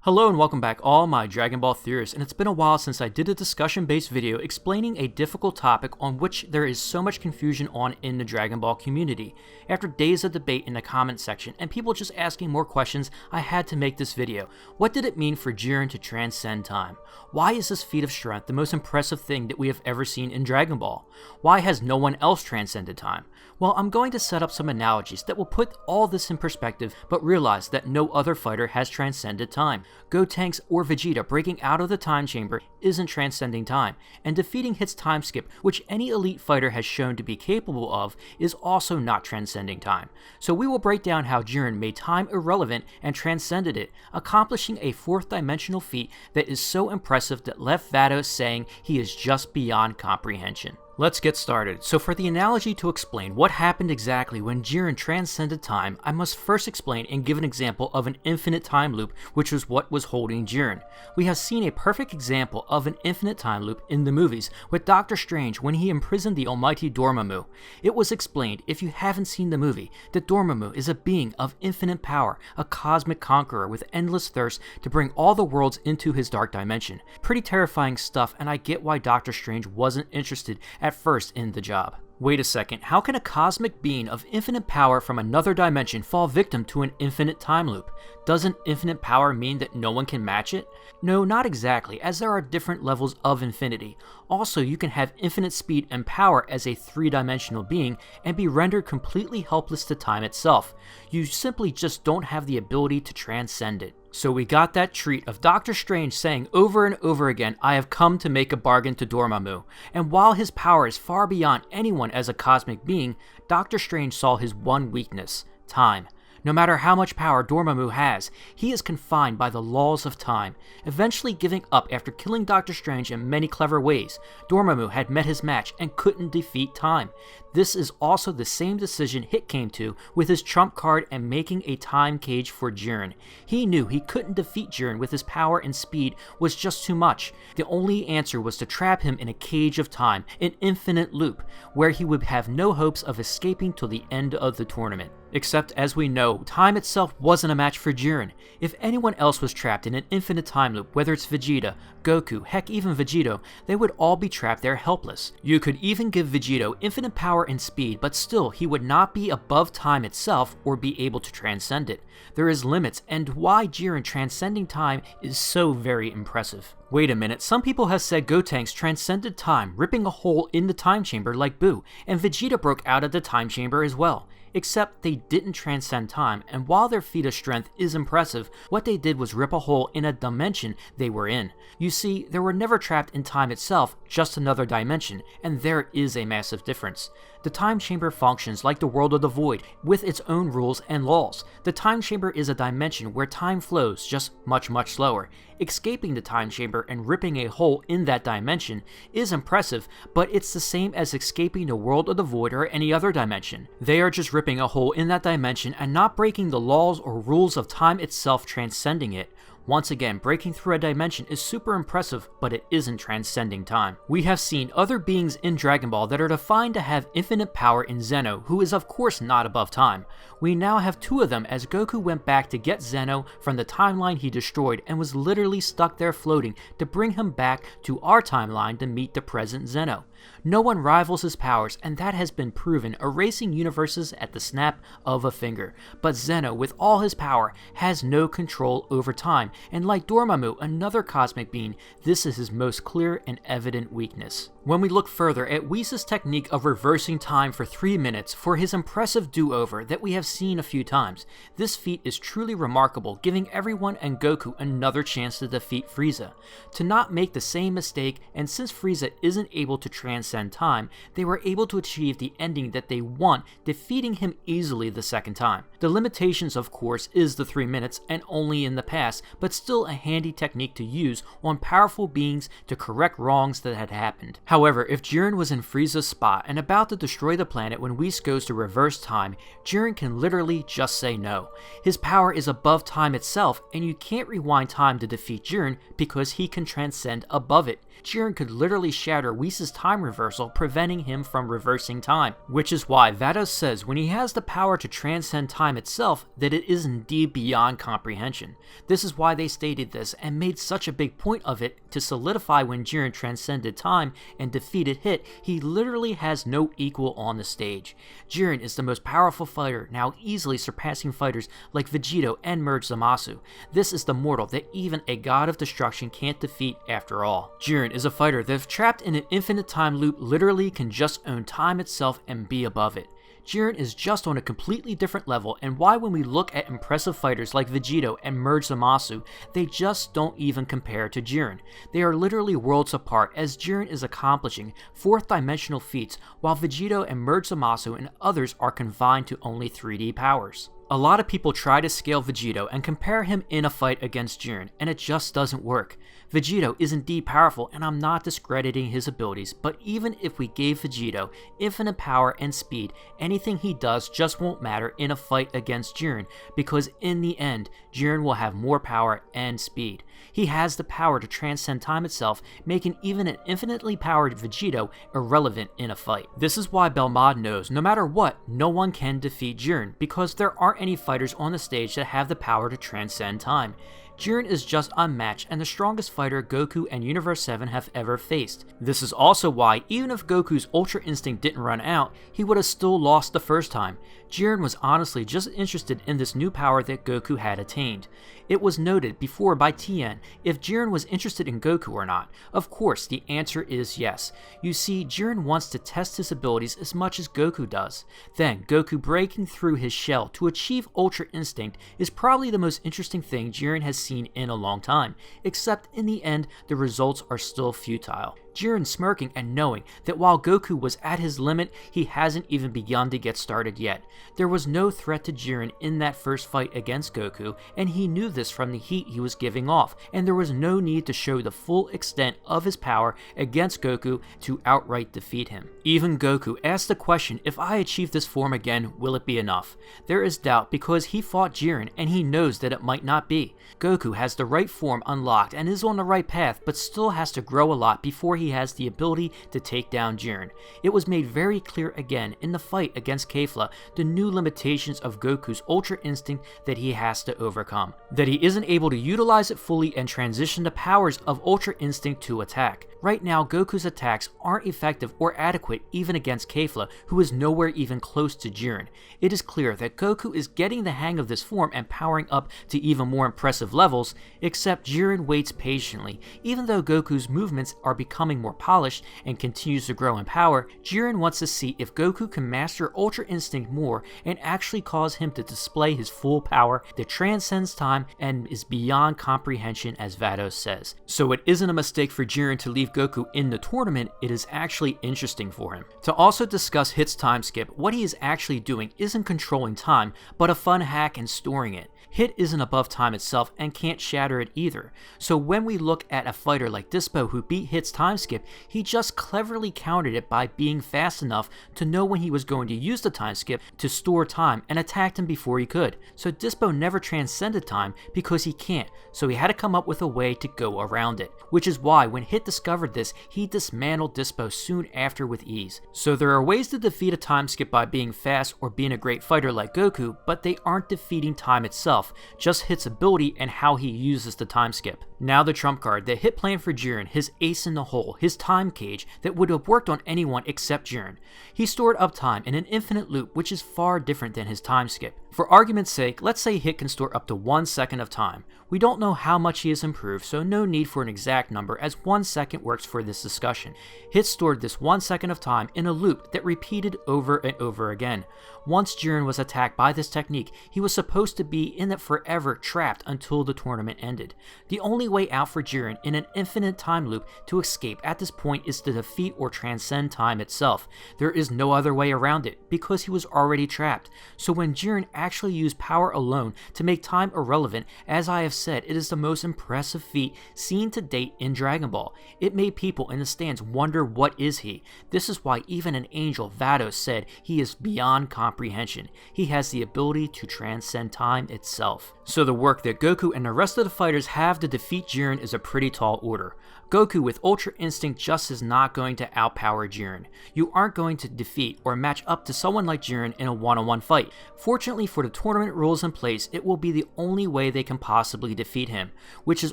Hello and welcome back all my Dragon Ball theorists, and it's been a while since I did a discussion-based video explaining a difficult topic on which there is so much confusion on in the Dragon Ball community. After days of debate in the comment section and people just asking more questions, I had to make this video. What did it mean for Jiren to transcend time? Why is this feat of strength the most impressive thing that we have ever seen in Dragon Ball? Why has no one else transcended time? Well, I'm going to set up some analogies that will put all this in perspective, but realize that no other fighter has transcended time. Gotenks or Vegeta breaking out of the time chamber isn't transcending time, and defeating Hit's time skip, which any elite fighter has shown to be capable of, is also not transcending time. So we will break down how Jiren made time irrelevant and transcended it, accomplishing a fourth dimensional feat that is so impressive that left Vados saying he is just beyond comprehension. Let's get started. So for the analogy to explain what happened exactly when Jiren transcended time, I must first explain and give an example of an infinite time loop, which was what was holding Jiren. We have seen a perfect example of an infinite time loop in the movies with Doctor Strange when he imprisoned the almighty Dormammu. It was explained, if you haven't seen the movie, that Dormammu is a being of infinite power, a cosmic conqueror with endless thirst to bring all the worlds into his dark dimension. Pretty terrifying stuff, and I get why Doctor Strange wasn't interested at first in the job. Wait a second, how can a cosmic being of infinite power from another dimension fall victim to an infinite time loop? Doesn't infinite power mean that no one can match it? No, not exactly, as there are different levels of infinity. Also, you can have infinite speed and power as a three-dimensional being and be rendered completely helpless to time itself. You simply just don't have the ability to transcend it. So we got that treat of Doctor Strange saying over and over again, "I have come to make a bargain" to Dormammu. And while his power is far beyond anyone as a cosmic being, Doctor Strange saw his one weakness: time. No matter how much power Dormammu has, he is confined by the laws of time. Eventually giving up after killing Doctor Strange in many clever ways, Dormammu had met his match and couldn't defeat time. This is also the same decision Hit came to with his trump card and making a time cage for Jiren. He knew he couldn't defeat Jiren with his power and speed was just too much. The only answer was to trap him in a cage of time, an infinite loop, where he would have no hopes of escaping till the end of the tournament. Except, as we know, time itself wasn't a match for Jiren. If anyone else was trapped in an infinite time loop, whether it's Vegeta, Goku, heck even Vegito, they would all be trapped there helpless. You could even give Vegito infinite power and speed, but still he would not be above time itself or be able to transcend it. There is limits, and why Jiren transcending time is so very impressive. Wait a minute, some people have said Gotenks transcended time, ripping a hole in the time chamber like Boo, and Vegeta broke out of the time chamber as well. Except they didn't transcend time, and while their feat of strength is impressive, what they did was rip a hole in a dimension they were in. You see, they were never trapped in time itself, just another dimension, and there is a massive difference. The time chamber functions like the world of the void, with its own rules and laws. The time chamber is a dimension where time flows, just much slower. Escaping the time chamber and ripping a hole in that dimension is impressive, but it's the same as escaping the world of the void or any other dimension. They are just ripping a hole in that dimension and not breaking the laws or rules of time itself, transcending it. Once again, breaking through a dimension is super impressive, but it isn't transcending time. We have seen other beings in Dragon Ball that are defined to have infinite power in Zeno, who is of course not above time. We now have two of them as Goku went back to get Zeno from the timeline he destroyed and was literally stuck there floating to bring him back to our timeline to meet the present Zeno. No one rivals his powers, and that has been proven, erasing universes at the snap of a finger. But Zeno, with all his power, has no control over time, and like Dormammu, another cosmic being, this is his most clear and evident weakness. When we look further at Whis' technique of reversing time for 3 minutes for his impressive do-over that we have seen a few times, this feat is truly remarkable, giving everyone and Goku another chance to defeat Frieza. To not make the same mistake, and since Frieza isn't able to transcend time, they were able to achieve the ending that they want, defeating him easily the second time. The limitations, of course, is the 3 minutes and only in the past, but still a handy technique to use on powerful beings to correct wrongs that had happened. However, if Jiren was in Frieza's spot and about to destroy the planet when Whis goes to reverse time, Jiren can literally just say no. His power is above time itself, and you can't rewind time to defeat Jiren because he can transcend above it. Jiren could literally shatter Whis' time reversal, preventing him from reversing time. Which is why Vados says when he has the power to transcend time itself, that it is indeed beyond comprehension. This is why they stated this and made such a big point of it to solidify when Jiren transcended time and defeated Hit, he literally has no equal on the stage. Jiren is the most powerful fighter, now easily surpassing fighters like Vegeta and Merge Zamasu. This is the mortal that even a god of destruction can't defeat after all. Jiren is a fighter that if trapped in an infinite time loop literally can just own time itself and be above it. Jiren is just on a completely different level, and why when we look at impressive fighters like Vegeta and Merge Zamasu, they just don't even compare to Jiren. They are literally worlds apart, as Jiren is accomplishing fourth dimensional feats, while Vegeta and Merge Zamasu and others are confined to only 3D powers. A lot of people try to scale Vegeta and compare him in a fight against Jiren, and it just doesn't work. Vegeta is indeed powerful, and I'm not discrediting his abilities, but even if we gave Vegeta infinite power and speed, anything he does just won't matter in a fight against Jiren, because in the end, Jiren will have more power and speed. He has the power to transcend time itself, making even an infinitely powered Vegeta irrelevant in a fight. This is why Belmod knows no matter what, no one can defeat Jiren, because there aren't any fighters on the stage that have the power to transcend time. Jiren is just unmatched and the strongest fighter Goku and Universe 7 have ever faced. This is also why, even if Goku's Ultra Instinct didn't run out, he would have still lost the first time. Jiren was honestly just interested in this new power that Goku had attained. It was noted before by Tien if Jiren was interested in Goku or not. Of course, the answer is yes. You see, Jiren wants to test his abilities as much as Goku does. Then, Goku breaking through his shell to achieve Ultra Instinct is probably the most interesting thing Jiren has seen in a long time, except in the end, the results are still futile. Jiren smirking and knowing that while Goku was at his limit, he hasn't even begun to get started yet. There was no threat to Jiren in that first fight against Goku, and he knew this from the heat he was giving off, and there was no need to show the full extent of his power against Goku to outright defeat him. Even Goku asked the question, if I achieve this form again, will it be enough? There is doubt because he fought Jiren and he knows that it might not be. Goku has the right form unlocked and is on the right path, but still has to grow a lot before he has the ability to take down Jiren. It was made very clear again in the fight against Kefla the new limitations of Goku's Ultra Instinct that he has to overcome. That he isn't able to utilize it fully and transition the powers of Ultra Instinct to attack. Right now, Goku's attacks aren't effective or adequate even against Kefla, who is nowhere even close to Jiren. It is clear that Goku is getting the hang of this form and powering up to even more impressive levels, except Jiren waits patiently. Even though Goku's movements are becoming more polished and continues to grow in power, Jiren wants to see if Goku can master Ultra Instinct more and actually cause him to display his full power that transcends time and is beyond comprehension, as Vados says. So it isn't a mistake for Jiren to leave Goku in the tournament, it is actually interesting for him. To also discuss Hit's time skip, what he is actually doing isn't controlling time, but a fun hack and storing it. Hit isn't above time itself and can't shatter it either. So when we look at a fighter like Dispo who beat Hit's time skip, he just cleverly countered it by being fast enough to know when he was going to use the time skip to store time and attacked him before he could. So Dispo never transcended time because he can't, so he had to come up with a way to go around it. Which is why when Hit discovered this, he dismantled Dispo soon after with ease. So there are ways to defeat a time skip by being fast or being a great fighter like Goku, but they aren't defeating time itself, just Hit's ability and how he uses the time skip. Now the trump card that Hit planned for Jiren, his ace in the hole, his time cage that would have worked on anyone except Jiren. He stored up time in an infinite loop, which is far different than his time skip. For argument's sake, let's say Hit can store up to 1 second of time. We don't know how much he has improved, so no need for an exact number as 1 second works for this discussion. Hit stored this 1 second of time in a loop that repeated over and over again. Once Jiren was attacked by this technique, he was supposed to be in it forever trapped until the tournament ended. The only way out for Jiren in an infinite time loop to escape at this point is to defeat or transcend time itself. There is no other way around it because he was already trapped. So when Jiren actually used power alone to make time irrelevant, as I have said, it is the most impressive feat seen to date in Dragon Ball. It made people in the stands wonder, what is he? This is why even an angel, Vados, said he is beyond comprehension. He has the ability to transcend time itself. So the work that Goku and the rest of the fighters have to defeat Jiren is a pretty tall order. Goku with Ultra Instinct just is not going to outpower Jiren. You aren't going to defeat or match up to someone like Jiren in a one-on-one fight. Fortunately for the tournament rules in place, it will be the only way they can possibly defeat him, which is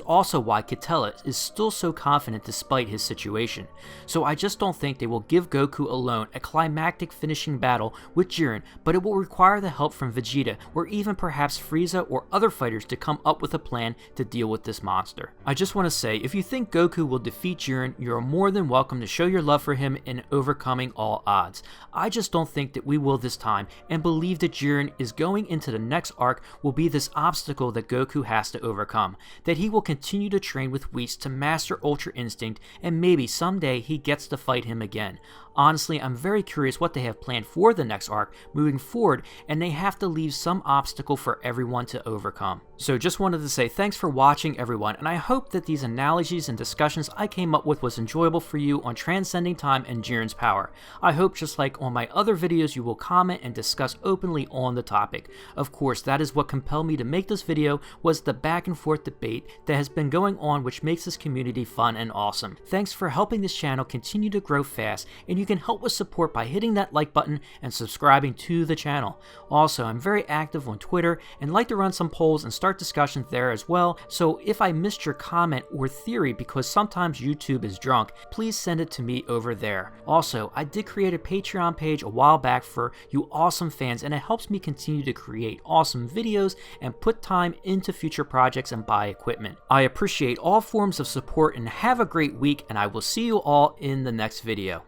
also why Kitella is still so confident despite his situation. So I just don't think they will give Goku alone a climactic finishing battle with Jiren, but it will require the help from Vegeta or even perhaps Frieza or other fighters to come up with a plan to deal with this monster. I just want to say, if you think Goku will defeat Jiren, you are more than welcome to show your love for him in overcoming all odds. I just don't think that we will this time, and believe that Jiren is going into the next arc will be this obstacle that Goku has to overcome, that he will continue to train with Whis to master Ultra Instinct, and maybe someday he gets to fight him again. Honestly, I'm very curious what they have planned for the next arc moving forward, and they have to leave some obstacle for everyone to overcome. So just wanted to say thanks for watching, everyone, and I hope that these analogies and discussions I came up with was enjoyable for you on transcending time and Jiren's power. I hope, just like on my other videos, you will comment and discuss openly on the topic. Of course, that is what compelled me to make this video, was the back and forth debate that has been going on, which makes this community fun and awesome. Thanks for helping this channel continue to grow fast, and you can help with support by hitting that like button and subscribing to the channel. Also, I'm very active on Twitter and like to run some polls and start discussions there as well, so if I missed your comment or theory because sometimes YouTube is drunk, please send it to me over there. Also, I did create a Patreon page a while back for you awesome fans, and it helps me continue to create awesome videos and put time into future projects and buy equipment. I appreciate all forms of support and have a great week, and I will see you all in the next video.